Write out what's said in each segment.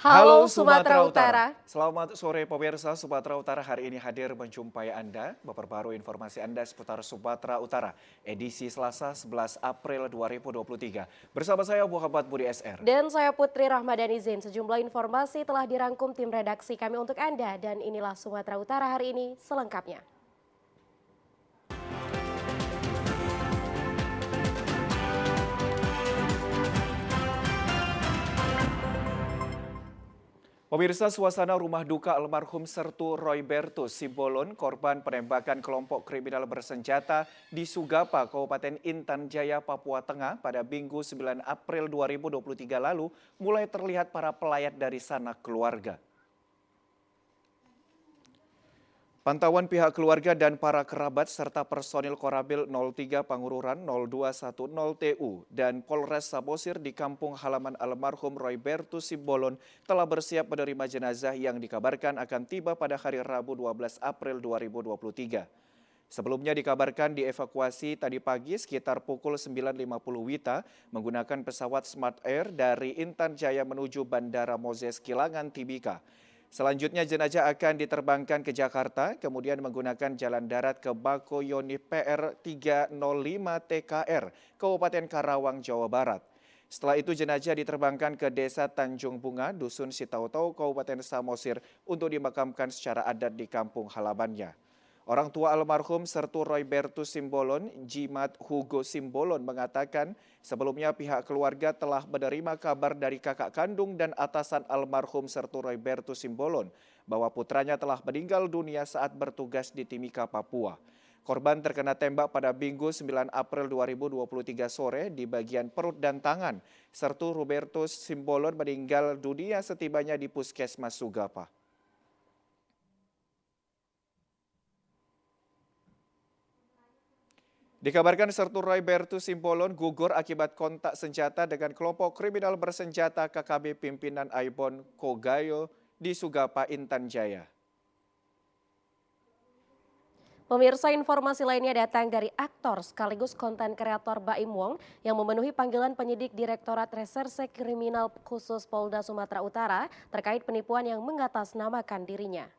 Halo Halo Sumatera Sumatera Utara. Utara. Selamat sore pemirsa, Sumatera Utara hari ini hadir menjumpai Anda, memperbarui informasi Anda seputar Sumatera Utara, edisi Selasa 11 April 2023. Bersama saya Muhammad Budi SR. Dan saya Putri Rahmadani Zain. Sejumlah informasi telah dirangkum tim redaksi kami untuk Anda. Dan inilah Sumatera Utara hari ini selengkapnya. Pemirsa, suasana rumah duka almarhum Sertu Roy Bertus Simbolon, korban penembakan kelompok kriminal bersenjata di Sugapa, Kabupaten Intan Jaya, Papua Tengah pada Minggu 9 April 2023 lalu mulai terlihat para pelayat dari sanak keluarga. Pantauan pihak keluarga dan para kerabat serta personil Koramil 03 Pangururan 0210 TU dan Polres Samosir di kampung halaman almarhum Roy Bertus Simbolon telah bersiap menerima jenazah yang dikabarkan akan tiba pada hari Rabu 12 April 2023. Sebelumnya dikabarkan dievakuasi tadi pagi sekitar pukul 9.50 WITA menggunakan pesawat Smart Air dari Intan Jaya menuju Bandara Moses Kilangan Timika. Selanjutnya jenazah akan diterbangkan ke Jakarta, kemudian menggunakan jalan darat ke Bako Yoni PR 305 TKR, Kabupaten Karawang, Jawa Barat. Setelah itu jenazah diterbangkan ke Desa Tanjung Bunga, Dusun Sitautau, Kabupaten Samosir untuk dimakamkan secara adat di kampung halamannya. Orang tua almarhum Sertu Roy Bertus Simbolon, Jimat Hugo Simbolon mengatakan sebelumnya pihak keluarga telah menerima kabar dari kakak kandung dan atasan almarhum Sertu Roy Bertus Simbolon bahwa putranya telah meninggal dunia saat bertugas di Timika, Papua. Korban terkena tembak pada Minggu 9 April 2023 sore di bagian perut dan tangan. Sertu Robertus Simbolon meninggal dunia setibanya di Puskesmas Sugapa. Dikabarkan Sertu Roy Bertus Simbolon gugur akibat kontak senjata dengan kelompok kriminal bersenjata KKB pimpinan Aibon Kogayo di Sugapa, Intan Jaya. Pemirsa, informasi lainnya datang dari aktor sekaligus konten kreator Baim Wong yang memenuhi panggilan penyidik Direktorat Reserse Kriminal Khusus Polda Sumatera Utara terkait penipuan yang mengatasnamakan dirinya.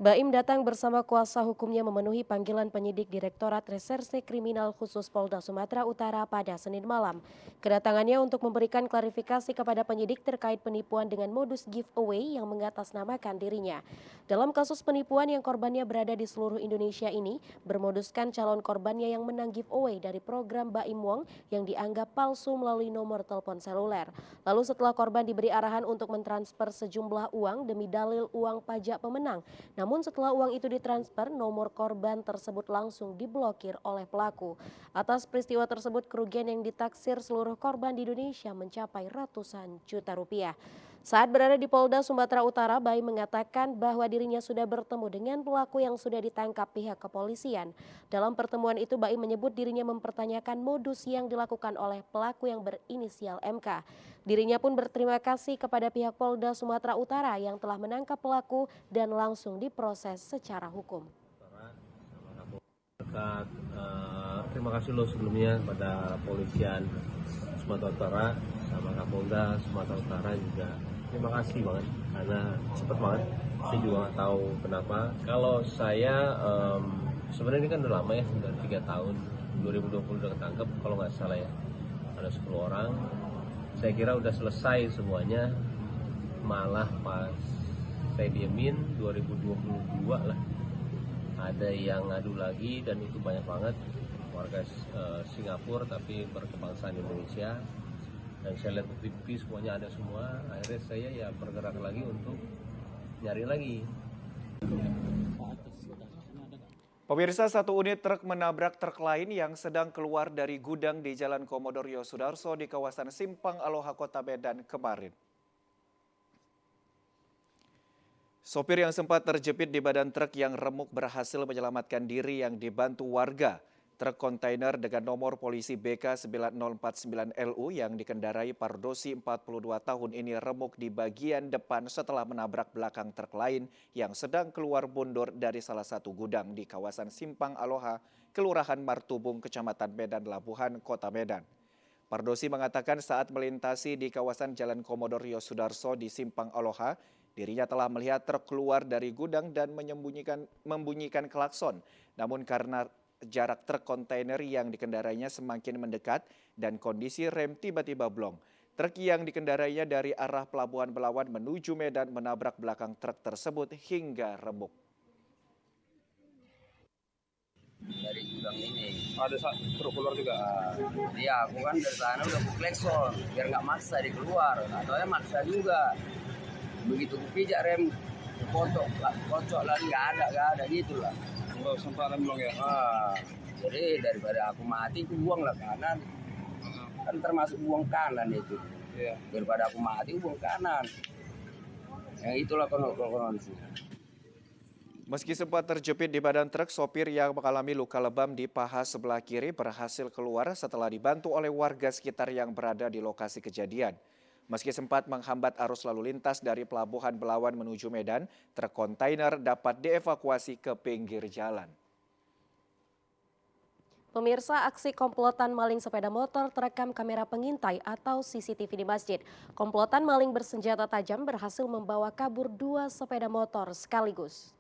Baim datang bersama kuasa hukumnya memenuhi panggilan penyidik Direktorat Reserse Kriminal Khusus Polda Sumatera Utara pada Senin malam. Kedatangannya untuk memberikan klarifikasi kepada penyidik terkait penipuan dengan modus giveaway yang mengatasnamakan dirinya. Dalam kasus penipuan yang korbannya berada di seluruh Indonesia ini, bermoduskan calon korbannya yang menang giveaway dari program Baim Wong yang dianggap palsu melalui nomor telepon seluler. Lalu setelah korban diberi arahan untuk mentransfer sejumlah uang demi dalil uang pajak pemenang, namun setelah uang itu ditransfer, nomor korban tersebut langsung diblokir oleh pelaku. Atas peristiwa tersebut, kerugian yang ditaksir seluruh korban di Indonesia mencapai ratusan juta rupiah. Saat berada di Polda Sumatera Utara, Baim mengatakan bahwa dirinya sudah bertemu dengan pelaku yang sudah ditangkap pihak kepolisian. Dalam pertemuan itu, Baim menyebut dirinya mempertanyakan modus yang dilakukan oleh pelaku yang berinisial MK. Dirinya pun berterima kasih kepada pihak Polda Sumatera Utara yang telah menangkap pelaku dan langsung diproses secara hukum. Terima kasih loh sebelumnya pada Polisian Sumatera Utara sama Kapolda Sumatera Utara juga. Terima kasih banget karena cepet banget. Saya juga nggak tahu kenapa. Kalau saya sebenarnya ini kan udah lama ya, udah 3 tahun. 2020 udah ketangkep kalau nggak salah ya. Ada 10 orang. Saya kira udah selesai semuanya. Malah pas saya diemin 2022 lah. Ada yang ngadu lagi dan itu banyak banget warga Singapura tapi berkebangsaan Indonesia. Dan saya lihat di TV semuanya ada semua. Akhirnya saya ya bergerak lagi untuk nyari lagi. Pemirsa, satu unit truk menabrak truk lain yang sedang keluar dari gudang di Jalan Komodor Yosudarso di kawasan Simpang Aloha, Kota Medan kemarin. Sopir yang sempat terjepit di badan truk yang remuk berhasil menyelamatkan diri yang dibantu warga. Truk kontainer dengan nomor polisi BK9049LU yang dikendarai Pardosi 42 tahun ini remuk di bagian depan setelah menabrak belakang truk lain yang sedang keluar mundur dari salah satu gudang di kawasan Simpang Aloha, Kelurahan Martubung, Kecamatan Medan Labuhan, Kota Medan. Pardosi mengatakan saat melintasi di kawasan Jalan Komodor Rio Sudarso di Simpang Aloha, dirinya telah melihat truk keluar dari gudang dan membunyikan klakson. Namun karena jarak truk kontainer yang dikendarainya semakin mendekat dan kondisi rem tiba-tiba blong, truk yang dikendarainya dari arah Pelabuhan Belawan menuju Medan menabrak belakang truk tersebut hingga remuk. Dari gudang ini. Ada truk keluar juga. Iya, aku kan dari sana udah aku klakson biar nggak maksa dia keluar. Atau maksa juga. Begitu aku pijak rem, kocok lagi nggak ada gitu lah. Oh, sempat rem blong ya. Jadi daripada aku mati, aku buang lah kanan. Kan termasuk buang kanan itu. Iya. Daripada aku mati, buang kanan. Yang itulah konon sih. Meski sempat terjepit di badan truk, sopir yang mengalami luka lebam di paha sebelah kiri berhasil keluar setelah dibantu oleh warga sekitar yang berada di lokasi kejadian. Meski sempat menghambat arus lalu lintas dari Pelabuhan Belawan menuju Medan, truk kontainer dapat dievakuasi ke pinggir jalan. Pemirsa, aksi komplotan maling sepeda motor terekam kamera pengintai atau CCTV di masjid. Komplotan maling bersenjata tajam berhasil membawa kabur 2 sepeda motor sekaligus.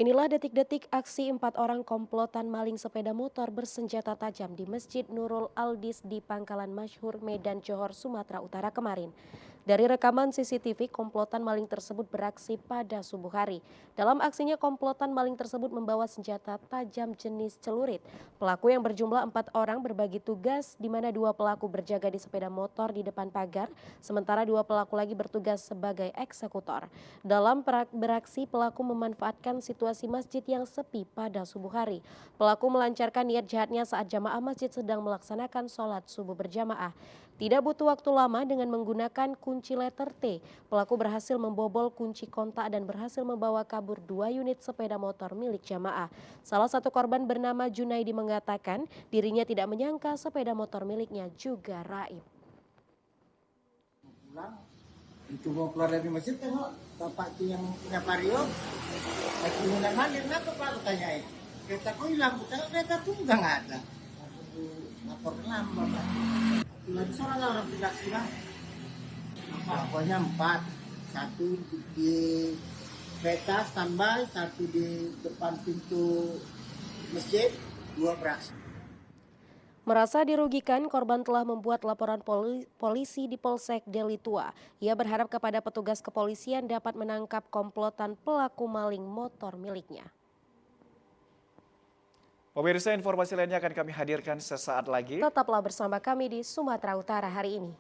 Inilah detik-detik aksi 4 orang komplotan maling sepeda motor bersenjata tajam di Masjid Nurul Aldis di Pangkalan Masyhur Medan Johor, Sumatera Utara kemarin. Dari rekaman CCTV, komplotan maling tersebut beraksi pada subuh hari. Dalam aksinya, komplotan maling tersebut membawa senjata tajam jenis celurit. Pelaku yang berjumlah 4 orang berbagi tugas, di mana 2 pelaku berjaga di sepeda motor di depan pagar, sementara 2 pelaku lagi bertugas sebagai eksekutor. Dalam beraksi, pelaku memanfaatkan situasi masjid yang sepi pada subuh hari. Pelaku melancarkan niat jahatnya saat jamaah masjid sedang melaksanakan sholat subuh berjamaah. Tidak butuh waktu lama dengan menggunakan kunci letter T, pelaku berhasil membobol kunci kontak dan berhasil membawa kabur 2 unit sepeda motor milik jamaah. Salah satu korban bernama Junaidi mengatakan dirinya tidak menyangka sepeda motor miliknya juga raib. Itu mau keluar dari masjid tengok bapak itu yang punya vario lagi mondar mandir, kenapa pak aku tanyain, keretaku hilang, aku tengok kereta tuh udah nggak ada, aku lapor lambat pak. Lagi seorang orang tidak bilang, pokoknya 4, 1 di kereta standby, 1 di depan pintu masjid, 2 beraksi. Merasa dirugikan, korban telah membuat laporan polisi di Polsek Deli Tua. Ia berharap kepada petugas kepolisian dapat menangkap komplotan pelaku maling motor miliknya. Pemirsa, informasi lainnya akan kami hadirkan sesaat lagi. Tetaplah bersama kami di Sumatera Utara hari ini.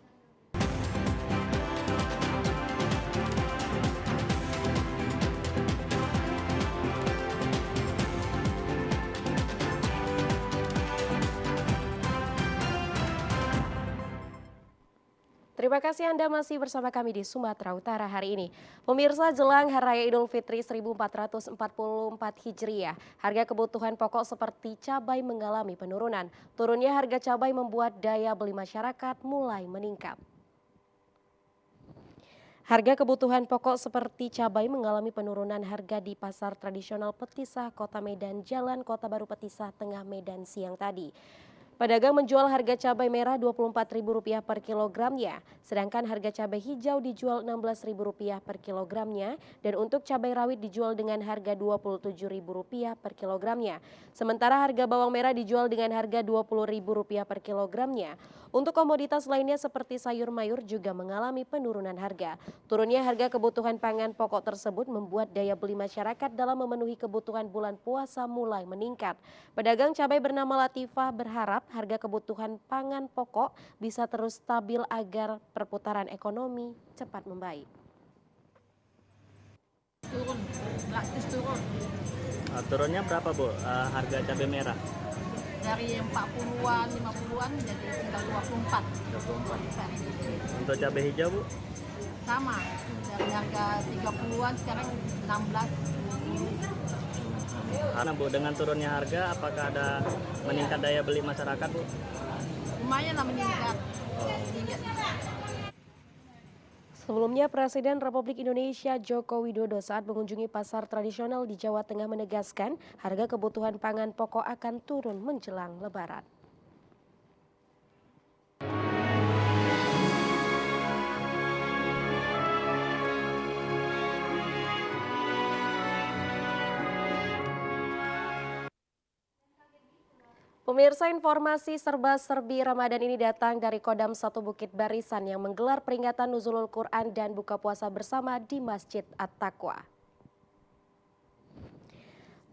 Terima kasih Anda masih bersama kami di Sumatera Utara hari ini. Pemirsa, jelang Hari Raya Idul Fitri 1444 Hijriah, harga kebutuhan pokok seperti cabai mengalami penurunan. Turunnya harga cabai membuat daya beli masyarakat mulai meningkat. Harga kebutuhan pokok seperti cabai mengalami penurunan harga di pasar tradisional Petisah, Kota Medan, Jalan Kota Baru Petisah, Tengah Medan siang tadi. Pedagang menjual harga cabai merah Rp24.000 per kilogramnya, sedangkan harga cabai hijau dijual Rp16.000 per kilogramnya, dan untuk cabai rawit dijual dengan harga Rp27.000 per kilogramnya. Sementara harga bawang merah dijual dengan harga Rp20.000 per kilogramnya. Untuk komoditas lainnya seperti sayur mayur juga mengalami penurunan harga. Turunnya harga kebutuhan pangan pokok tersebut membuat daya beli masyarakat dalam memenuhi kebutuhan bulan puasa mulai meningkat. Pedagang cabai bernama Latifah berharap harga kebutuhan pangan pokok bisa terus stabil agar perputaran ekonomi cepat membaik. Turun, praktis turun. Turunnya berapa Bu harga cabai merah? Dari 40-an, 50-an jadi tinggal 24. 24. Untuk cabai hijau Bu? Sama, dari harga 30-an sekarang 16. Karena Bu, dengan turunnya harga apakah ada meningkat daya beli masyarakat Bu? Lumayan lah meningkat. Sebelumnya, Presiden Republik Indonesia Joko Widodo saat mengunjungi pasar tradisional di Jawa Tengah menegaskan harga kebutuhan pangan pokok akan turun menjelang Lebaran. Pemirsa, informasi serba-serbi Ramadan ini datang dari Kodam 1 Bukit Barisan yang menggelar peringatan Nuzulul Quran dan buka puasa bersama di Masjid At-Taqwa.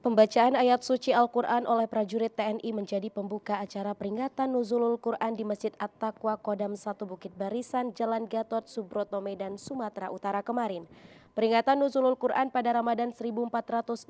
Pembacaan ayat suci Al-Quran oleh prajurit TNI menjadi pembuka acara peringatan Nuzulul Quran di Masjid At-Taqwa Kodam 1 Bukit Barisan, Jalan Gatot Subroto, Medan, Sumatera Utara kemarin. Peringatan Nuzulul Quran pada Ramadan 1444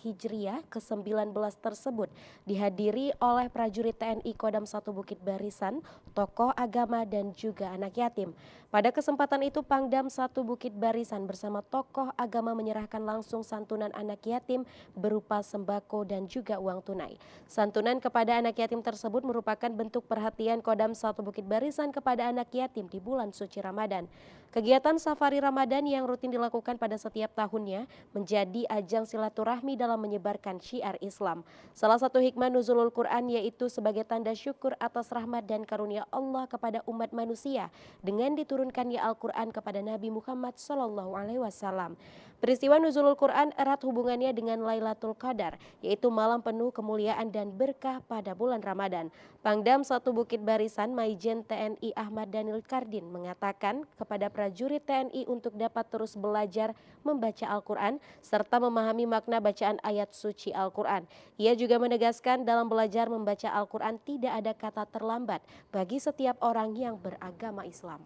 Hijriah ke-19 tersebut dihadiri oleh prajurit TNI Kodam 1 Bukit Barisan, tokoh agama dan juga anak yatim. Pada kesempatan itu Pangdam 1 Bukit Barisan bersama tokoh agama menyerahkan langsung santunan anak yatim berupa sembako dan juga uang tunai. Santunan kepada anak yatim tersebut merupakan bentuk perhatian Kodam 1 Bukit Barisan kepada anak yatim di bulan suci Ramadan. Kegiatan safari Ramadan yang rutin dilakukan pada setiap tahunnya menjadi ajang silaturahmi dalam menyebarkan syiar Islam. Salah satu hikmah Nuzulul Quran yaitu sebagai tanda syukur atas rahmat dan karunia Allah kepada umat manusia dengan diturunkannya Al-Quran kepada Nabi Muhammad SAW. Peristiwa Nuzulul Quran erat hubungannya dengan Lailatul Qadar, yaitu malam penuh kemuliaan dan berkah pada bulan Ramadan. Pangdam 1 Bukit Barisan Maijen TNI Ahmad Daniel Kardin mengatakan kepada prajurit TNI untuk dapat terus belajar membaca Al-Quran serta memahami makna bacaan ayat suci Al-Quran. Ia juga menegaskan dalam belajar membaca Al-Quran tidak ada kata terlambat bagi setiap orang yang beragama Islam.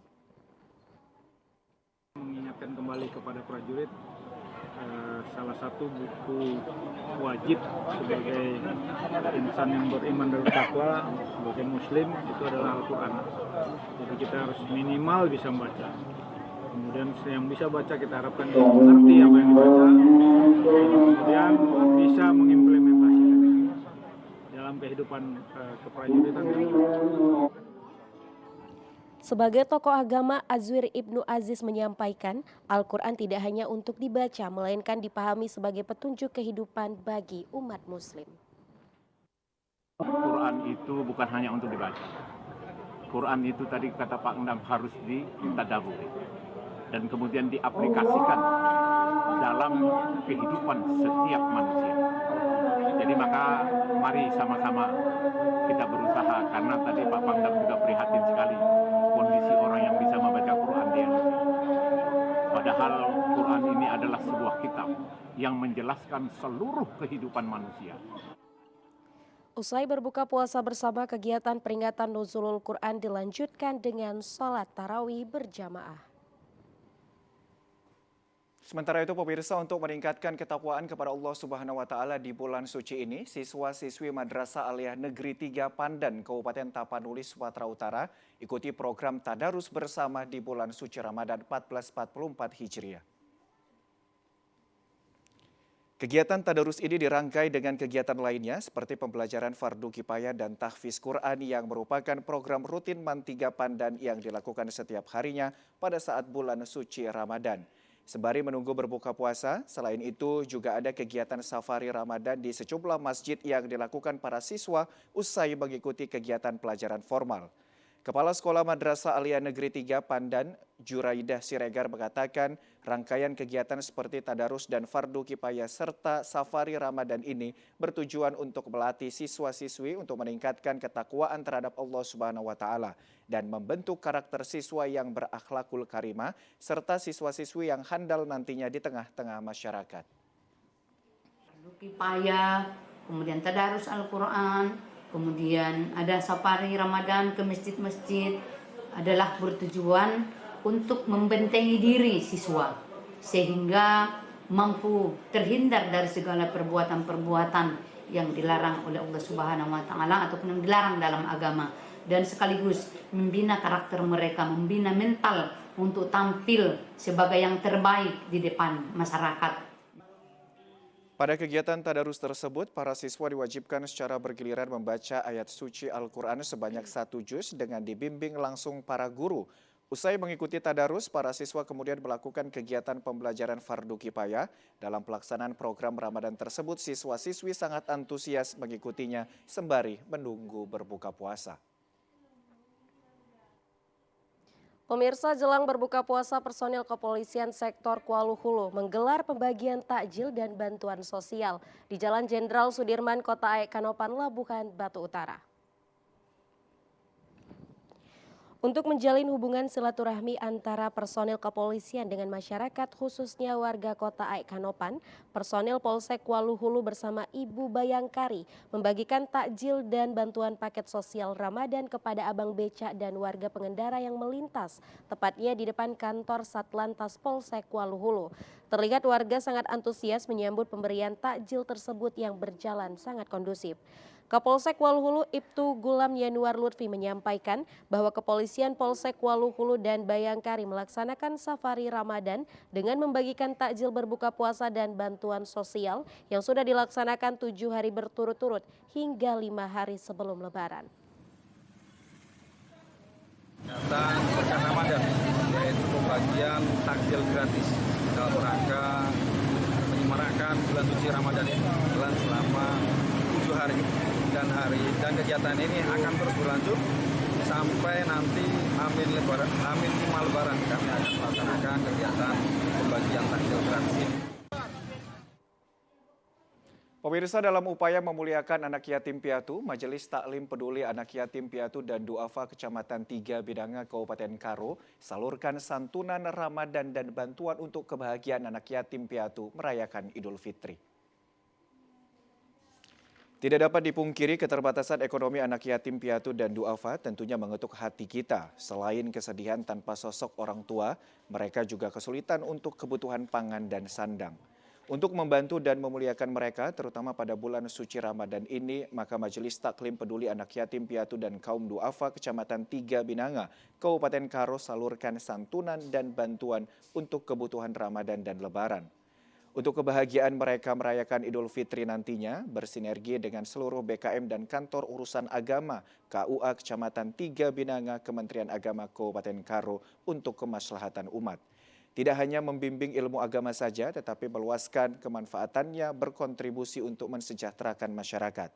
Mengingatkan kembali kepada prajurit salah satu buku wajib sebagai insan yang beriman dan bertakwa, sebagai muslim, itu adalah Al-Quran. Jadi kita harus minimal bisa membaca. Kemudian yang bisa baca kita harapkan mengerti apa yang dibaca, kemudian bisa mengimplementasikan dalam kehidupan keprajuritan. Sebagai tokoh agama, Azwir Ibnu Aziz menyampaikan, Al-Quran tidak hanya untuk dibaca, melainkan dipahami sebagai petunjuk kehidupan bagi umat muslim. Quran itu bukan hanya untuk dibaca. Quran itu tadi kata Pak Endam harus ditadaburi dan kemudian diaplikasikan dalam kehidupan setiap manusia. Jadi maka mari sama-sama kita berusaha, karena tadi Pak Pangdam juga prihatin sekali kondisi orang yang bisa membaca Quran di Indonesia. Padahal Quran ini adalah sebuah kitab yang menjelaskan seluruh kehidupan manusia. Usai berbuka puasa bersama, kegiatan peringatan Nuzulul Quran dilanjutkan dengan sholat tarawih berjamaah. Sementara itu pemirsa, untuk meningkatkan ketakwaan kepada Allah Subhanahu wa taala di bulan suci ini, siswa-siswi Madrasah Aliyah Negeri 3 Pandan, Kabupaten Tapanuli, Sumatera Utara ikuti program tadarus bersama di bulan suci Ramadan 1444 Hijriah. Kegiatan tadarus ini dirangkai dengan kegiatan lainnya seperti pembelajaran fardu kifayah dan tahfiz Quran yang merupakan program rutin Man 3 Pandan yang dilakukan setiap harinya pada saat bulan suci Ramadan. Sembari menunggu berbuka puasa, selain itu juga ada kegiatan safari Ramadan di sejumlah masjid yang dilakukan para siswa usai mengikuti kegiatan pelajaran formal. Kepala Sekolah Madrasah Aliyah Negeri 3 Pandan, Juraidah Siregar mengatakan rangkaian kegiatan seperti tadarus dan fardu kifayah serta safari Ramadan ini bertujuan untuk melatih siswa-siswi untuk meningkatkan ketakwaan terhadap Allah Subhanahu wa taala dan membentuk karakter siswa yang berakhlakul karimah serta siswa-siswi yang handal nantinya di tengah-tengah masyarakat. Fardu kifayah, kemudian tadarus Al-Quran, kemudian ada safari Ramadan ke masjid-masjid adalah bertujuan untuk membentengi diri siswa sehingga mampu terhindar dari segala perbuatan-perbuatan yang dilarang oleh Allah Subhanahu wa taala ataupun yang dilarang dalam agama, dan sekaligus membina karakter mereka, membina mental untuk tampil sebagai yang terbaik di depan masyarakat. Pada kegiatan tadarus tersebut, para siswa diwajibkan secara bergiliran membaca ayat suci Al-Quran sebanyak 1 juz dengan dibimbing langsung para guru. Usai mengikuti tadarus, para siswa kemudian melakukan kegiatan pembelajaran fardu kifayah. Dalam pelaksanaan program Ramadan tersebut, siswa-siswi sangat antusias mengikutinya sembari menunggu berbuka puasa. Pemirsa, jelang berbuka puasa, personil kepolisian sektor Kuala Hulu menggelar pembagian takjil dan bantuan sosial di Jalan Jenderal Sudirman, Kota Aek Kanopan, Labuhan Batu Utara. Untuk menjalin hubungan silaturahmi antara personil kepolisian dengan masyarakat, khususnya warga Kota Aek Kanopan, personil Polsek Kuala Hulu bersama Ibu Bayangkari membagikan takjil dan bantuan paket sosial Ramadan kepada abang becak dan warga pengendara yang melintas, tepatnya di depan kantor Satlantas Polsek Kuala Hulu. Terlihat warga sangat antusias menyambut pemberian takjil tersebut yang berjalan sangat kondusif. Kapolsek Kuala Hulu Ibtu Gulam Yanuar Lutfi menyampaikan bahwa kepolisian Polsek Kuala Hulu dan Bayangkari melaksanakan safari Ramadan dengan membagikan takjil berbuka puasa dan bantuan sosial yang sudah dilaksanakan 7 hari berturut-turut hingga 5 hari sebelum Lebaran. Kegiatan berkah Ramadan, yaitu pembagian takjil gratis dalam rangka menyemarakkan bulan suci Ramadan ini selama 7 hari. Dan kegiatan ini akan terus berlanjut sampai nanti Amin 5 Lebaran kami akan melaksanakan kegiatan pembagian takjil gratis ini. Pemirsa, dalam upaya memuliakan anak yatim piatu, Majelis Taklim Peduli Anak Yatim Piatu dan Duafa Kecamatan 3 Bidanga Kabupaten Karo salurkan santunan Ramadan dan bantuan untuk kebahagiaan anak yatim piatu merayakan Idul Fitri. Tidak dapat dipungkiri keterbatasan ekonomi anak yatim piatu dan duafa tentunya mengetuk hati kita. Selain kesedihan tanpa sosok orang tua, mereka juga kesulitan untuk kebutuhan pangan dan sandang. Untuk membantu dan memuliakan mereka, terutama pada bulan suci Ramadan ini, maka Majelis Taklim Peduli Anak Yatim Piatu dan Kaum Duafa Kecamatan 3 Binanga, Kabupaten Karo salurkan santunan dan bantuan untuk kebutuhan Ramadan dan Lebaran. Untuk kebahagiaan mereka merayakan Idul Fitri nantinya, bersinergi dengan seluruh BKM dan Kantor Urusan Agama KUA Kecamatan 3 Binanga Kementerian Agama Kabupaten Karo untuk kemaslahatan umat. Tidak hanya membimbing ilmu agama saja, tetapi meluaskan kemanfaatannya berkontribusi untuk mensejahterakan masyarakat.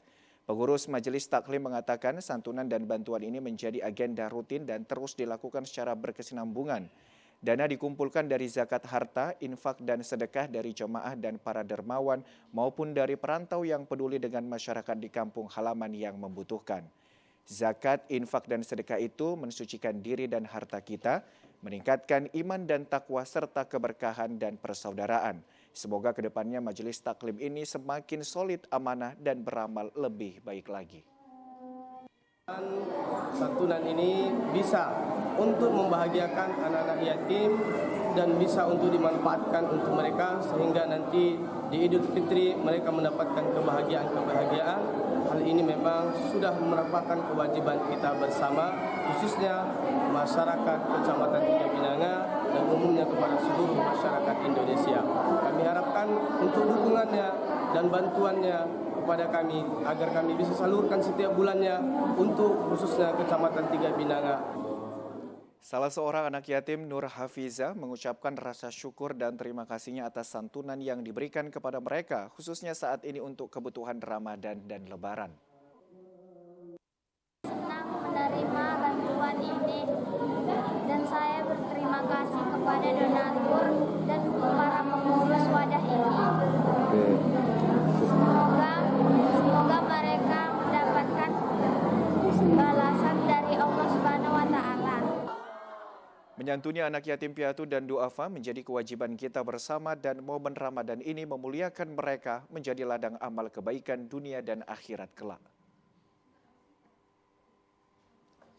Pengurus Majelis Taklim mengatakan santunan dan bantuan ini menjadi agenda rutin dan terus dilakukan secara berkesinambungan. Dana dikumpulkan dari zakat harta, infak dan sedekah dari jemaah dan para dermawan maupun dari perantau yang peduli dengan masyarakat di kampung halaman yang membutuhkan. Zakat, infak dan sedekah itu mensucikan diri dan harta kita, meningkatkan iman dan takwa serta keberkahan dan persaudaraan. Semoga kedepannya Majelis Taklim ini semakin solid, amanah dan beramal lebih baik lagi. Santunan ini bisa untuk membahagiakan anak-anak yatim dan bisa untuk dimanfaatkan untuk mereka sehingga nanti di Idul Fitri mereka mendapatkan kebahagiaan. Hal ini memang sudah merupakan kewajiban kita bersama, khususnya masyarakat Kecamatan 3 Binanga dan umumnya kepada seluruh masyarakat Indonesia. Kami harapkan untuk dukungannya dan bantuannya kepada kami agar kami bisa salurkan setiap bulannya untuk khususnya Kecamatan 3 Binanga. Salah seorang anak yatim, Nur Hafiza, mengucapkan rasa syukur dan terima kasihnya atas santunan yang diberikan kepada mereka, khususnya saat ini untuk kebutuhan Ramadan dan Lebaran. Senang menerima bantuan ini dan saya berterima kasih kepada donatur dan para pengurus wadah ini. Semoga mereka mendapatkan balasan dari Allah Subhanahu wa Ta'ala. Menyantuni anak yatim piatu dan duafa menjadi kewajiban kita bersama dan momen Ramadan ini memuliakan mereka menjadi ladang amal kebaikan dunia dan akhirat kelak.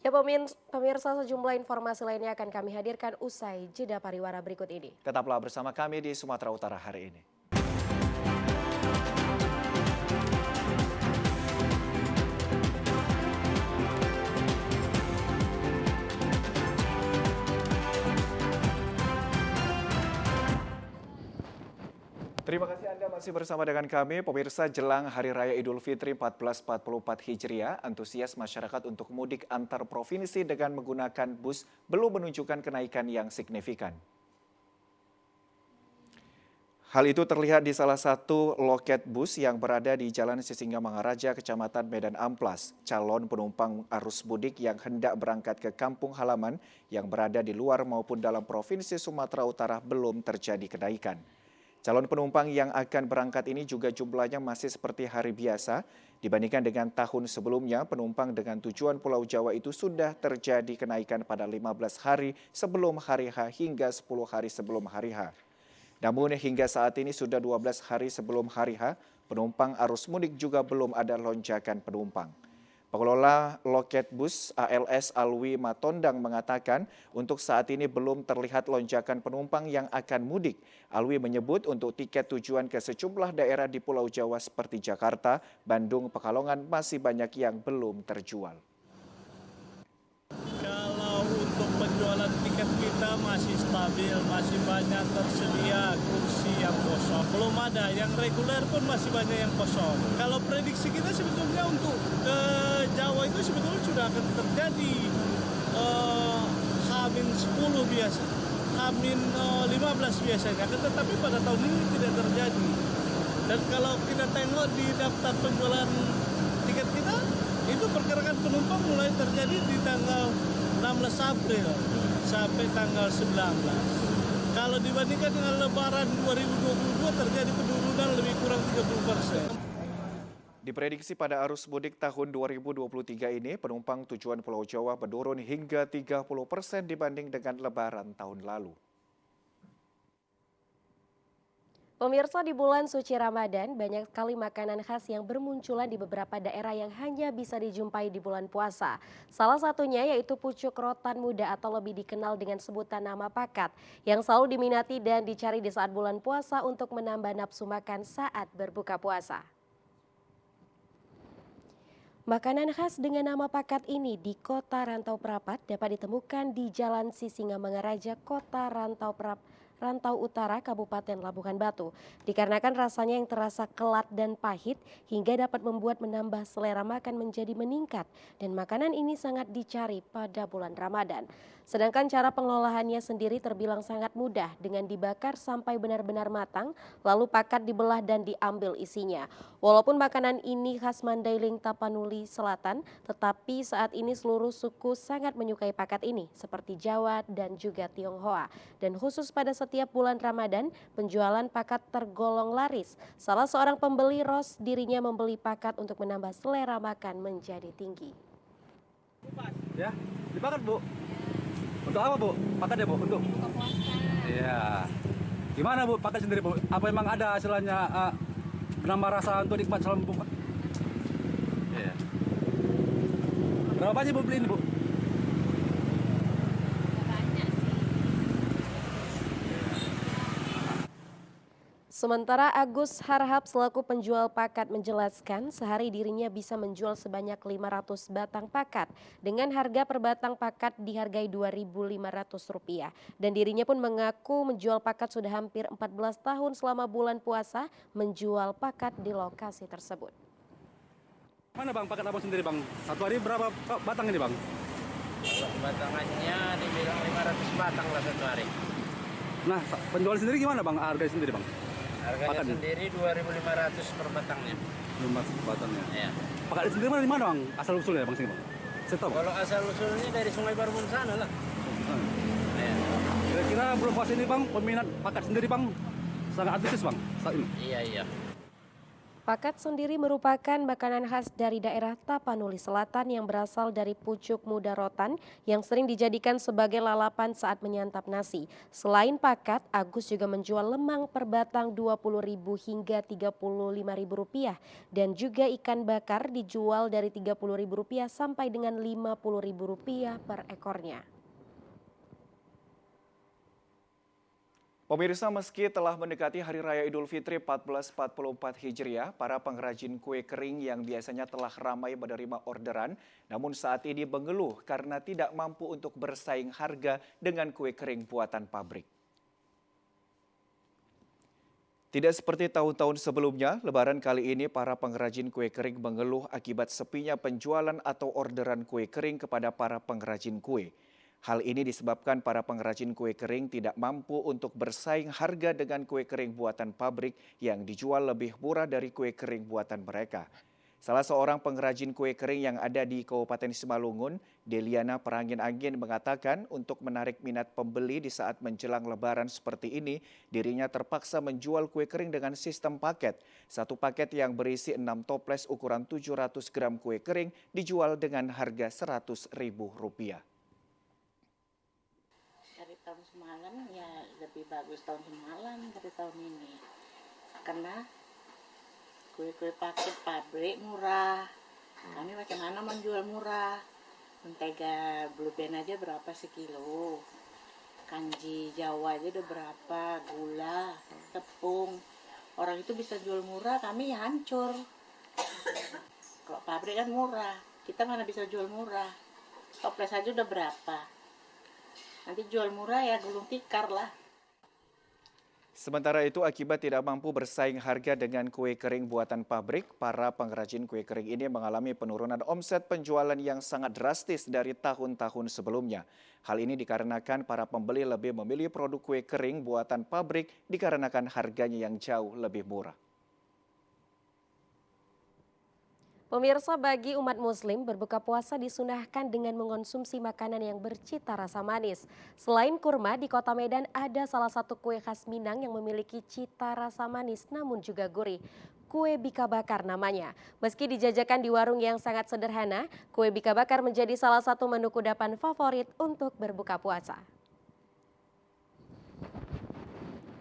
Ya pemirsa, sejumlah informasi lainnya akan kami hadirkan usai jeda pariwara berikut ini. Tetaplah bersama kami di Sumatera Utara hari ini. Terima kasih Anda masih bersama dengan kami. Pemirsa, jelang Hari Raya Idul Fitri 1444 Hijriah, antusias masyarakat untuk mudik antar provinsi dengan menggunakan bus belum menunjukkan kenaikan yang signifikan. Hal itu terlihat di salah satu loket bus yang berada di Jalan Sisingamangaraja, Kecamatan Medan Amplas. Calon penumpang arus mudik yang hendak berangkat ke kampung halaman yang berada di luar maupun dalam Provinsi Sumatera Utara belum terjadi kenaikan. Calon penumpang yang akan berangkat ini juga jumlahnya masih seperti hari biasa. Dibandingkan dengan tahun sebelumnya, penumpang dengan tujuan Pulau Jawa itu sudah terjadi kenaikan pada 15 hari sebelum hari H hingga 10 hari sebelum hari H. Namun hingga saat ini sudah 12 hari sebelum hari H, penumpang arus mudik juga belum ada lonjakan penumpang. Pengelola loket bus ALS Alwi Matondang mengatakan untuk saat ini belum terlihat lonjakan penumpang yang akan mudik. Alwi menyebut untuk tiket tujuan ke sejumlah daerah di Pulau Jawa seperti Jakarta, Bandung, Pekalongan masih banyak yang belum terjual. Kalau untuk penjualan tiket kita masih stabil, masih banyak tersedia kursi yang kosong. Belum ada, yang reguler pun masih banyak yang kosong. Kalau prediksi kita sebetulnya untuk ke Jawa itu sebetulnya sudah akan terjadi H-10 biasa, H-15 biasanya. Tetapi pada tahun ini tidak terjadi. Dan kalau kita tengok di daftar penjualan tiket kita, itu pergerakan penumpang mulai terjadi di tanggal 16 April sampai tanggal 19. Kalau dibandingkan dengan Lebaran 2022 terjadi penurunan lebih kurang 30%. Diprediksi pada arus mudik tahun 2023 ini, penumpang tujuan Pulau Jawa menurun hingga 30% dibanding dengan Lebaran tahun lalu. Pemirsa, di bulan suci Ramadan, banyak sekali makanan khas yang bermunculan di beberapa daerah yang hanya bisa dijumpai di bulan puasa. Salah satunya yaitu pucuk rotan muda atau lebih dikenal dengan sebutan nama pakat, yang selalu diminati dan dicari di saat bulan puasa untuk menambah nafsu makan saat berbuka puasa. Makanan khas dengan nama pakat ini di Kota Rantau Prapat dapat ditemukan di Jalan Sisingamangaraja, Kota Rantau Utara, Kabupaten Labuhan Batu. Dikarenakan rasanya yang terasa kelat dan pahit hingga dapat membuat menambah selera makan menjadi meningkat, dan makanan ini sangat dicari pada bulan Ramadan. Sedangkan cara pengelolaannya sendiri terbilang sangat mudah dengan dibakar sampai benar-benar matang, lalu pakat dibelah dan diambil isinya. Walaupun makanan ini khas Mandailing, Tapanuli Selatan, tetapi saat ini seluruh suku sangat menyukai pakat ini seperti Jawa dan juga Tionghoa. Dan khusus pada setiap bulan Ramadan, penjualan pakat tergolong laris. Salah seorang pembeli Ros dirinya membeli pakat untuk menambah selera makan menjadi tinggi. Ya, dibakar Bu. Untuk apa Bu? Pakat ya Bu? Untuk buka puasa. Iya. Gimana Bu pakat sendiri Bu? Apa emang ada istilahnya menambah rasa untuk nikmat selama buka? Iya. Berapa sih Bu beli ini Bu? Sementara Agus Harhab selaku penjual pakat menjelaskan sehari dirinya bisa menjual sebanyak 500 batang pakat dengan harga per batang pakat dihargai Rp2.500 dan dirinya pun mengaku menjual pakat sudah hampir 14 tahun selama bulan puasa menjual pakat di lokasi tersebut. Mana Bang pakat abang sendiri Bang? Satu hari berapa batang ini Bang? Batangannya dibilang 500 batang lah satu hari. Nah penjual sendiri gimana Bang? Harga sendiri Bang? Harganya Pakatnya sendiri 2.500 per batangnya. 500 batangnya. Iya. Pakat sendiri mana di mana Bang? Asal usulnya Bang sini Bang? Saya tahu. Kalau asal usulnya dari Sungai Barbun sana lah. Iya. Kira-kira bulan puasa ini Bang, peminat pakat sendiri Bang sangat antusias Bang saat ini. Iya. Pakat sendiri merupakan makanan khas dari daerah Tapanuli Selatan yang berasal dari pucuk muda rotan yang sering dijadikan sebagai lalapan saat menyantap nasi. Selain pakat, Agus juga menjual lemang per batang Rp20.000 hingga Rp35.000 dan juga ikan bakar dijual dari Rp30.000 sampai dengan Rp50.000 per ekornya. Pemirsa, meski telah mendekati Hari Raya Idul Fitri 1444 Hijriah, para pengrajin kue kering yang biasanya telah ramai menerima orderan, namun saat ini mengeluh karena tidak mampu untuk bersaing harga dengan kue kering buatan pabrik. Tidak seperti tahun-tahun sebelumnya, Lebaran kali ini para pengrajin kue kering mengeluh akibat sepinya penjualan atau orderan kue kering kepada para pengrajin kue. Hal ini disebabkan para pengrajin kue kering tidak mampu untuk bersaing harga dengan kue kering buatan pabrik yang dijual lebih murah dari kue kering buatan mereka. Salah seorang pengrajin kue kering yang ada di Kabupaten Simalungun, Deliana Perangin-Angin, mengatakan untuk menarik minat pembeli di saat menjelang Lebaran seperti ini, dirinya terpaksa menjual kue kering dengan sistem paket. Satu paket yang berisi 6 toples ukuran 700 gram kue kering dijual dengan harga Rp100.000. Dari tahun semalam ya lebih bagus tahun semalam dari tahun ini. Karena kue-kue paket pabrik murah. Kami bagaimana menjual murah? Mentega Blue Band aja berapa sekilo? Kanji Jawa aja udah berapa? Gula, tepung. Orang itu bisa jual murah, kami ya hancur. Kalau pabrik kan murah, kita mana bisa jual murah. Toples aja udah berapa? Nanti jual murah ya gulung tikar lah. Sementara itu, akibat tidak mampu bersaing harga dengan kue kering buatan pabrik, para pengrajin kue kering ini mengalami penurunan omset penjualan yang sangat drastis dari tahun-tahun sebelumnya. Hal ini dikarenakan para pembeli lebih memilih produk kue kering buatan pabrik dikarenakan harganya yang jauh lebih murah. Pemirsa, bagi umat muslim, berbuka puasa disunahkan dengan mengonsumsi makanan yang bercita rasa manis. Selain kurma, di Kota Medan ada salah satu kue khas Minang yang memiliki cita rasa manis namun juga gurih. Kue bika bakar namanya. Meski dijajakan di warung yang sangat sederhana, kue bika bakar menjadi salah satu menu kudapan favorit untuk berbuka puasa.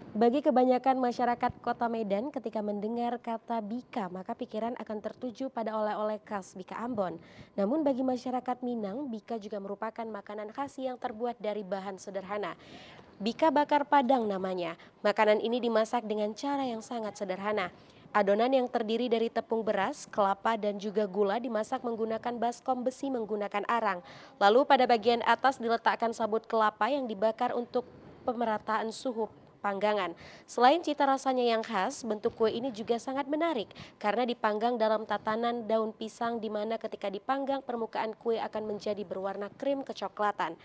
Bagi kebanyakan masyarakat Kota Medan, ketika mendengar kata bika, maka pikiran akan tertuju pada oleh-oleh khas Bika Ambon. Namun bagi masyarakat Minang, bika juga merupakan makanan khas yang terbuat dari bahan sederhana. Bika bakar Padang namanya. Makanan ini dimasak dengan cara yang sangat sederhana. Adonan yang terdiri dari tepung beras, kelapa, dan juga gula dimasak menggunakan baskom besi menggunakan arang. Lalu pada bagian atas diletakkan sabut kelapa yang dibakar untuk pemerataan suhu panggangan. Selain cita rasanya yang khas, bentuk kue ini juga sangat menarik karena dipanggang dalam tatanan daun pisang di mana ketika dipanggang permukaan kue akan menjadi berwarna krim kecoklatan.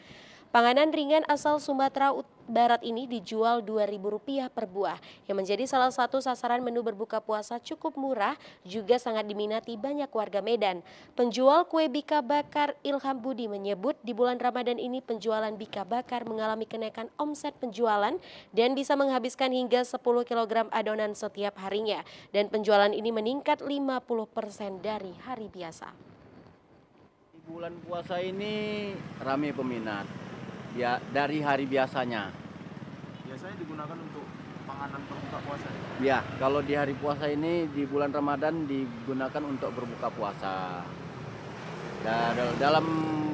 Panganan ringan asal Sumatera Barat ini dijual Rp2.000 per buah, yang menjadi salah satu sasaran menu berbuka puasa cukup murah, juga sangat diminati banyak warga Medan. Penjual kue bika bakar Ilham Budi menyebut di bulan Ramadan ini penjualan bika bakar mengalami kenaikan omset penjualan dan bisa menghabiskan hingga 10 kg adonan setiap harinya. Dan penjualan ini meningkat 50% dari hari biasa. Di bulan puasa ini ramai peminat. Ya, dari hari biasanya. Biasanya digunakan untuk panganan berbuka puasa ya? Ya, kalau di hari puasa ini di bulan Ramadan digunakan untuk berbuka puasa. Dalam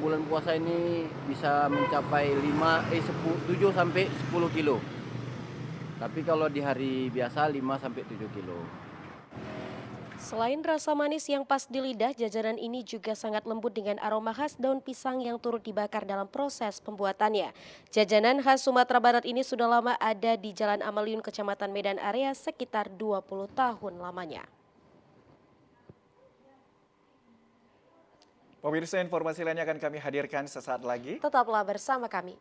bulan puasa ini bisa mencapai 7 sampai 10 kilo. Tapi kalau di hari biasa 5 sampai 7 kilo. Selain rasa manis yang pas di lidah, jajanan ini juga sangat lembut dengan aroma khas daun pisang yang turut dibakar dalam proses pembuatannya. Jajanan khas Sumatera Barat ini sudah lama ada di Jalan Amaliun, Kecamatan Medan Area sekitar 20 tahun lamanya. Pemirsa, informasi lainnya akan kami hadirkan sesaat lagi. Tetaplah bersama kami.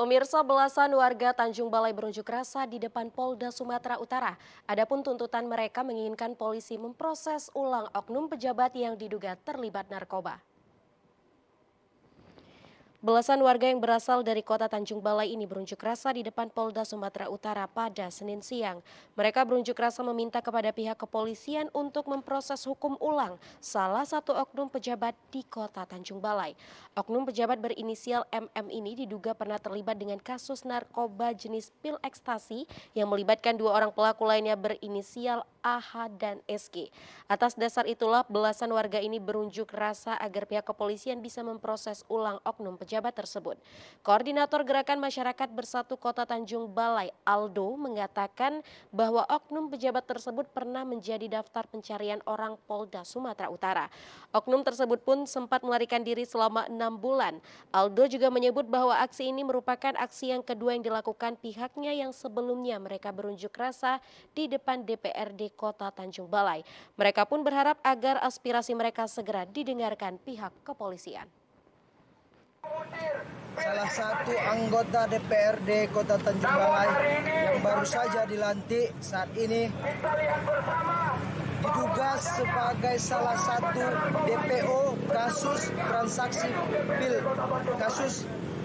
Pemirsa, belasan warga Tanjung Balai berunjuk rasa di depan Polda Sumatera Utara. Adapun tuntutan mereka menginginkan polisi memproses ulang oknum pejabat yang diduga terlibat narkoba. Belasan warga yang berasal dari kota Tanjung Balai ini berunjuk rasa di depan Polda Sumatera Utara pada Senin siang. Mereka berunjuk rasa meminta kepada pihak kepolisian untuk memproses hukum ulang salah satu oknum pejabat di kota Tanjung Balai. Oknum pejabat berinisial MM ini diduga pernah terlibat dengan kasus narkoba jenis pil ekstasi yang melibatkan 2 orang pelaku lainnya berinisial AH dan SG. Atas dasar itulah belasan warga ini berunjuk rasa agar pihak kepolisian bisa memproses ulang oknum pejabat pejabat tersebut. Koordinator Gerakan Masyarakat Bersatu Kota Tanjung Balai, Aldo, mengatakan bahwa oknum pejabat tersebut pernah menjadi daftar pencarian orang Polda Sumatera Utara. Oknum tersebut pun sempat melarikan diri selama 6 bulan. Aldo juga menyebut bahwa aksi ini merupakan aksi yang kedua yang dilakukan pihaknya yang sebelumnya mereka berunjuk rasa di depan DPRD Kota Tanjung Balai. Mereka pun berharap agar aspirasi mereka segera didengarkan pihak kepolisian. Salah satu anggota DPRD Kota Tanjung Balai yang baru saja dilantik saat ini diduga sebagai salah satu DPO kasus transaksi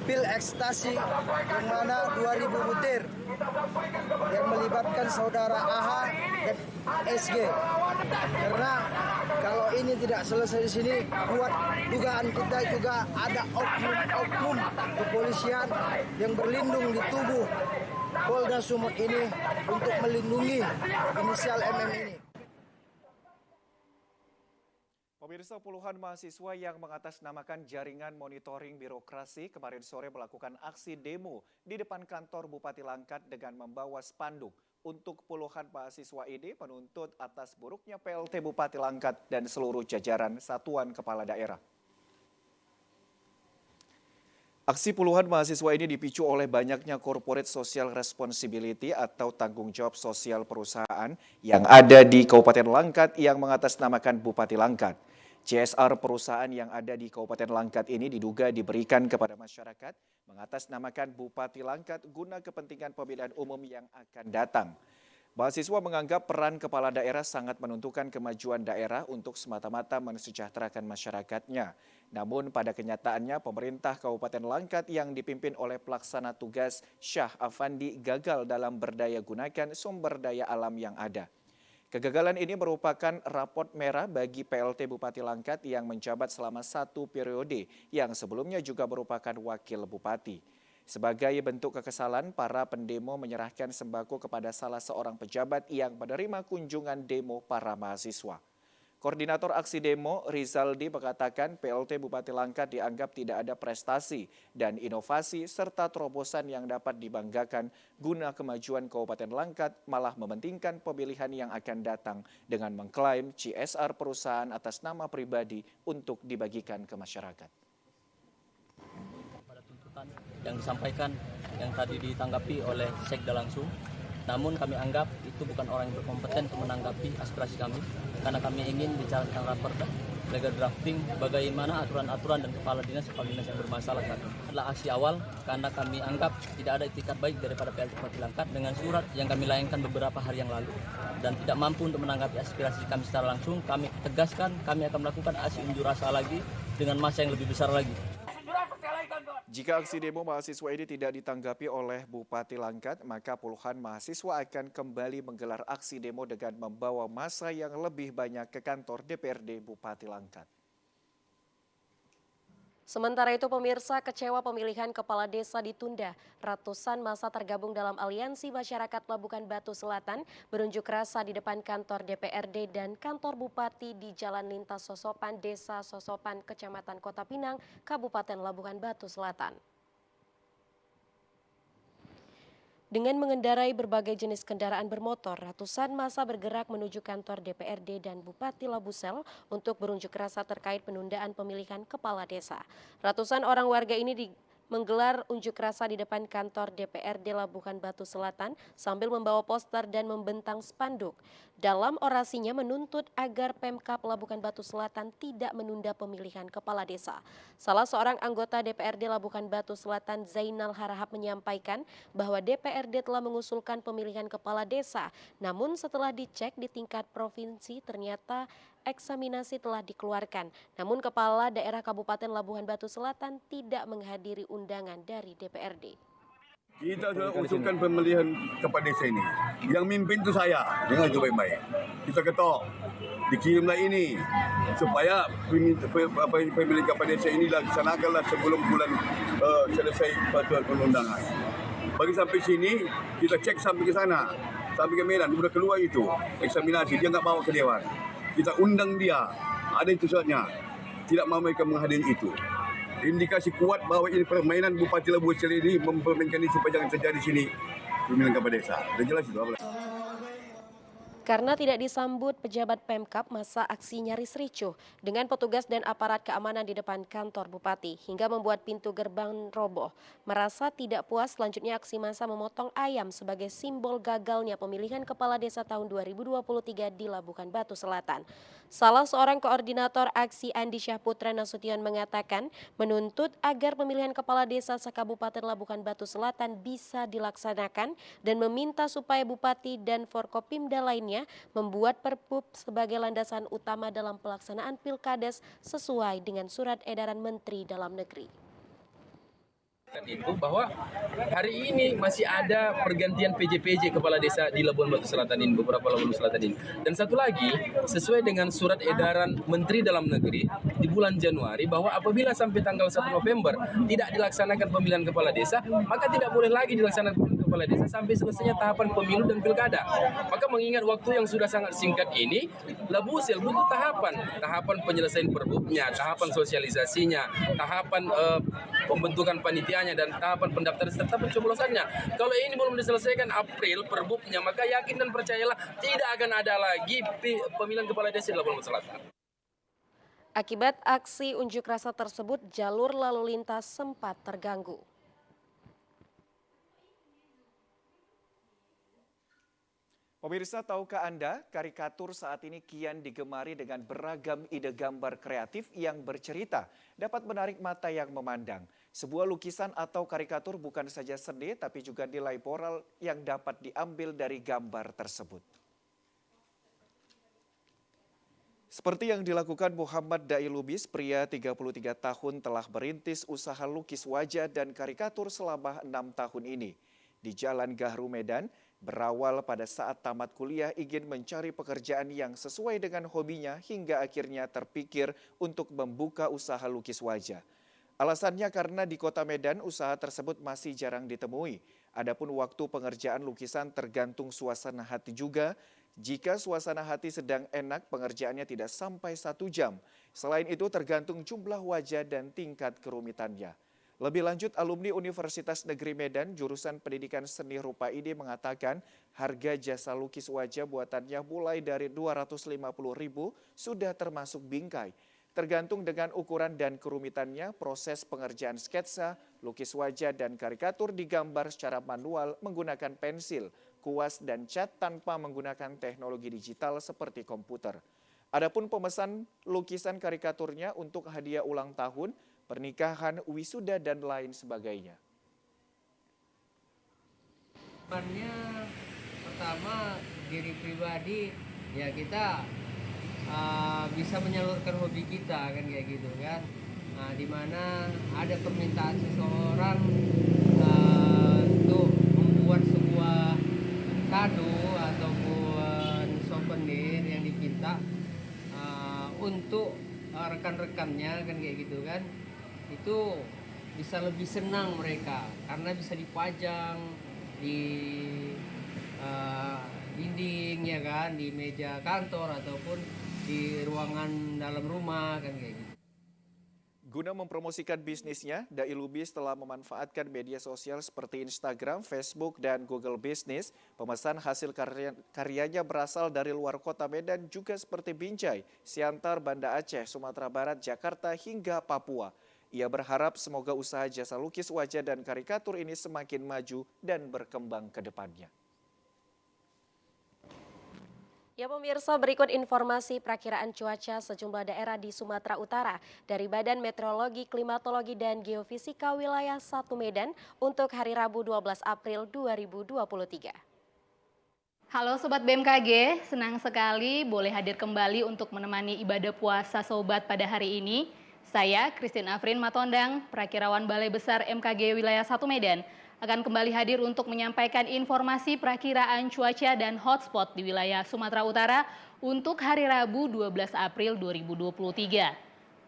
pil ekstasi yang mana 2.000 butir yang melibatkan saudara AH dan SG. Karena kalau ini tidak selesai di sini, buat dugaan kita juga ada oknum kepolisian yang berlindung di tubuh Polda Sumut ini untuk melindungi inisial MM ini. Pemirsa, puluhan mahasiswa yang mengatasnamakan jaringan monitoring birokrasi kemarin sore melakukan aksi demo di depan kantor Bupati Langkat dengan membawa spanduk. Untuk puluhan mahasiswa ini menuntut atas buruknya PLT Bupati Langkat dan seluruh jajaran satuan kepala daerah. Aksi puluhan mahasiswa ini dipicu oleh banyaknya corporate social responsibility atau tanggung jawab sosial perusahaan yang ada di Kabupaten Langkat yang mengatasnamakan Bupati Langkat. CSR perusahaan yang ada di Kabupaten Langkat ini diduga diberikan kepada masyarakat mengatasnamakan Bupati Langkat guna kepentingan pemilihan umum yang akan datang. Mahasiswa menganggap peran kepala daerah sangat menentukan kemajuan daerah untuk semata-mata mensejahterakan masyarakatnya. Namun pada kenyataannya pemerintah Kabupaten Langkat yang dipimpin oleh pelaksana tugas Syah Afandi gagal dalam berdaya gunakan sumber daya alam yang ada. Kegagalan ini merupakan rapot merah bagi PLT Bupati Langkat yang menjabat selama 1 periode yang sebelumnya juga merupakan wakil bupati. Sebagai bentuk kekesalan, para pendemo menyerahkan sembako kepada salah seorang pejabat yang menerima kunjungan demo para mahasiswa. Koordinator aksi demo Rizaldi mengatakan PLT Bupati Langkat dianggap tidak ada prestasi dan inovasi serta terobosan yang dapat dibanggakan guna kemajuan Kabupaten Langkat, malah mementingkan pemilihan yang akan datang dengan mengklaim CSR perusahaan atas nama pribadi untuk dibagikan ke masyarakat. Pada tuntutan yang disampaikan yang tadi ditanggapi oleh Sekda langsung, namun kami anggap itu bukan orang yang berkompeten untuk menanggapi aspirasi kami, karena kami ingin bicarakan raperda, legal drafting, bagaimana aturan-aturan dan kepala dinas yang bermasalah tadi. Adalah aksi awal karena kami anggap tidak ada itikat baik daripada PLT Bupati Langkat dengan surat yang kami layangkan beberapa hari yang lalu dan tidak mampu untuk menanggapi aspirasi kami secara langsung. Kami tegaskan kami akan melakukan aksi unjuk rasa lagi dengan massa yang lebih besar lagi. Jika aksi demo mahasiswa ini tidak ditanggapi oleh Bupati Langkat, maka puluhan mahasiswa akan kembali menggelar aksi demo dengan membawa massa yang lebih banyak ke kantor DPRD Bupati Langkat. Sementara itu pemirsa, kecewa pemilihan kepala desa ditunda. Ratusan massa tergabung dalam Aliansi Masyarakat Labuhan Batu Selatan berunjuk rasa di depan kantor DPRD dan kantor Bupati di Jalan Lintas Sosopan, Desa Sosopan, Kecamatan Kota Pinang, Kabupaten Labuhan Batu Selatan. Dengan mengendarai berbagai jenis kendaraan bermotor, ratusan massa bergerak menuju kantor DPRD dan Bupati Labusel untuk berunjuk rasa terkait penundaan pemilihan kepala desa. Ratusan orang warga ini menggelar unjuk rasa di depan kantor DPRD Labuhan Batu Selatan sambil membawa poster dan membentang spanduk. Dalam orasinya menuntut agar Pemkab Labuhan Batu Selatan tidak menunda pemilihan kepala desa. Salah seorang anggota DPRD Labuhan Batu Selatan, Zainal Harahap, menyampaikan bahwa DPRD telah mengusulkan pemilihan kepala desa. Namun setelah dicek di tingkat provinsi ternyata eksaminasi telah dikeluarkan. Namun Kepala Daerah Kabupaten Labuhan Batu Selatan tidak menghadiri undangan dari DPRD. Kita sudah usulkan pemilihan kepala desa ini. Yang mimpin itu saya. Dengar itu baik-baik. Kita ketok. Dikirimlah ini. Supaya pemilihan kepala desa ini dilaksanakanlah sebelum bulan selesai peraturan perundangan. Bagi sampai sini, kita cek sampai ke sana. Sampai ke Medan. Sudah keluar itu. Eksaminasi. Dia nggak bawa ke Dewan. Kita undang dia, ada itu suratnya, tidak mau mereka menghadiri itu. indikasi kuat bahwa ini permainan Bupati Labuan Bajo ini mempermainkan ini supaya jangan terjadi di sini pemilihan kepala desa. Udah jelas itu. Karena tidak disambut pejabat Pemkab, masa aksi nyaris ricuh dengan petugas dan aparat keamanan di depan kantor Bupati hingga membuat pintu gerbang roboh. Merasa tidak puas, selanjutnya aksi massa memotong ayam sebagai simbol gagalnya pemilihan kepala desa tahun 2023 di Labukan Batu Selatan. Salah seorang koordinator aksi Andi Syahputra Nasution mengatakan menuntut agar pemilihan kepala desa se-Kabupaten Labukan Batu Selatan bisa dilaksanakan dan meminta supaya Bupati dan Forkopimda lainnya membuat Perpup sebagai landasan utama dalam pelaksanaan Pilkades sesuai dengan surat edaran Menteri Dalam Negeri. Itu bahwa hari ini masih ada pergantian PJ kepala desa di Labuan Batu Selatan ini, beberapa Labuan Batu Selatan ini. Dan satu lagi, sesuai dengan surat edaran Menteri Dalam Negeri di bulan Januari, bahwa apabila sampai tanggal 1 November tidak dilaksanakan pemilihan kepala desa, maka tidak boleh lagi dilaksanakan pemilihan kepala desa sampai selesainya tahapan pemilu dan pilkada. Maka mengingat waktu yang sudah sangat singkat ini, Labusel butuh tahapan penyelesaian perbubnya, tahapan sosialisasinya, tahapan pembentukan panitianya, dan tahapan pendaftaran serta pencoblosannya. Kalau ini belum diselesaikan April perbubnya, maka yakin dan percayalah tidak akan ada lagi pemilihan kepala desa di Labuan Batu Selatan. Akibat aksi unjuk rasa tersebut, jalur lalu lintas sempat terganggu. Pemirsa, tahukah Anda, karikatur saat ini kian digemari dengan beragam ide gambar kreatif yang bercerita, dapat menarik mata yang memandang. Sebuah lukisan atau karikatur bukan saja seni, tapi juga nilai moral yang dapat diambil dari gambar tersebut. Seperti yang dilakukan Muhammad Dai Lubis, pria 33 tahun telah merintis usaha lukis wajah dan karikatur selama 6 tahun ini. Di Jalan Gahru Medan, berawal pada saat tamat kuliah ingin mencari pekerjaan yang sesuai dengan hobinya hingga akhirnya terpikir untuk membuka usaha lukis wajah. Alasannya karena di kota Medan usaha tersebut masih jarang ditemui. Adapun waktu pengerjaan lukisan tergantung suasana hati juga. Jika suasana hati sedang enak, pengerjaannya tidak sampai 1 jam. Selain itu tergantung jumlah wajah dan tingkat kerumitannya. Lebih lanjut, alumni Universitas Negeri Medan jurusan Pendidikan Seni Rupa ini mengatakan harga jasa lukis wajah buatannya mulai dari 250.000 sudah termasuk bingkai. Tergantung dengan ukuran dan kerumitannya, proses pengerjaan sketsa, lukis wajah dan karikatur digambar secara manual menggunakan pensil, kuas dan cat tanpa menggunakan teknologi digital seperti komputer. Adapun pemesan lukisan karikaturnya untuk hadiah ulang tahun, pernikahan, wisuda, dan lain sebagainya. Pertama, diri pribadi, ya kita bisa menyalurkan hobi kita kan kayak gitu kan. Nah, dimana ada permintaan seseorang untuk membuat sebuah kado ataupun souvenir yang dipinta untuk rekan-rekannya kan kayak gitu kan. Itu bisa lebih senang mereka karena bisa dipajang di dinding ya kan, di meja kantor ataupun di ruangan dalam rumah kan kayak gitu. Guna mempromosikan bisnisnya, Dai Lubis telah memanfaatkan media sosial seperti Instagram, Facebook, dan Google Business. Pemesan hasil karyanya berasal dari luar kota Medan juga seperti Binjai, Siantar, Banda Aceh, Sumatera Barat, Jakarta, hingga Papua. Ia berharap semoga usaha jasa lukis wajah dan karikatur ini semakin maju dan berkembang ke depannya. Ya pemirsa, berikut informasi perakiraan cuaca sejumlah daerah di Sumatera Utara dari Badan Meteorologi, Klimatologi, dan Geofisika Wilayah 1 Medan untuk hari Rabu 12 April 2023. Halo Sobat BMKG, senang sekali boleh hadir kembali untuk menemani ibadah puasa Sobat pada hari ini. Saya, Christine Afrin Matondang, Perakirawan Balai Besar MKG Wilayah 1 Medan, akan kembali hadir untuk menyampaikan informasi perakiraan cuaca dan hotspot di wilayah Sumatera Utara untuk hari Rabu 12 April 2023.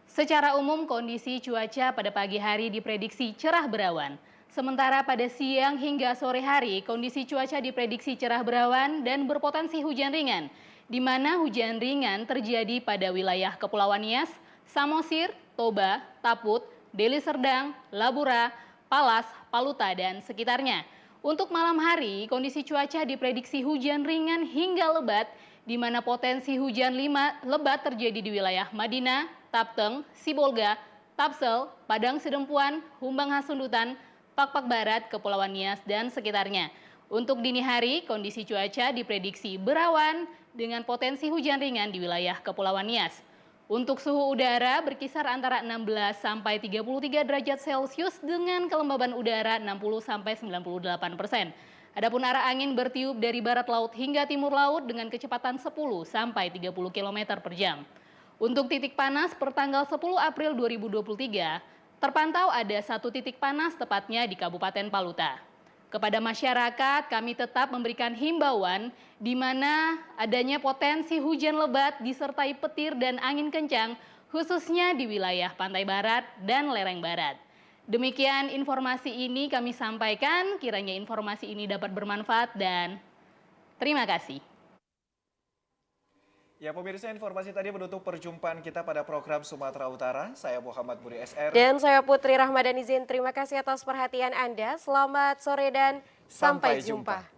Secara umum kondisi cuaca pada pagi hari diprediksi cerah berawan. Sementara pada siang hingga sore hari kondisi cuaca diprediksi cerah berawan dan berpotensi hujan ringan, di mana hujan ringan terjadi pada wilayah Kepulauan Nias, Samosir, Toba, Taput, Deli Serdang, Labura, Palas, Paluta, dan sekitarnya. Untuk malam hari, kondisi cuaca diprediksi hujan ringan hingga lebat, di mana potensi hujan lebat terjadi di wilayah Madinah, Tapteng, Sibolga, Tapsel, Padang Sidempuan, Humbang Hasundutan, Pakpak Barat, Kepulauan Nias, dan sekitarnya. Untuk dini hari, kondisi cuaca diprediksi berawan dengan potensi hujan ringan di wilayah Kepulauan Nias. Untuk suhu udara berkisar antara 16 sampai 33 derajat Celcius dengan kelembaban udara 60 sampai 98%. Adapun arah angin bertiup dari barat laut hingga timur laut dengan kecepatan 10 sampai 30 km per jam. Untuk titik panas per tanggal 10 April 2023, terpantau ada 1 titik panas tepatnya di Kabupaten Paluta. Kepada masyarakat, kami tetap memberikan himbauan di mana adanya potensi hujan lebat disertai petir dan angin kencang, khususnya di wilayah pantai barat dan lereng barat. Demikian informasi ini kami sampaikan, kiranya informasi ini dapat bermanfaat dan terima kasih. Ya pemirsa, informasi tadi menutup perjumpaan kita pada program Sumatera Utara. Saya Muhammad Budi SR. Dan saya Putri Rahmadan izin. Terima kasih atas perhatian Anda. Selamat sore dan sampai jumpa.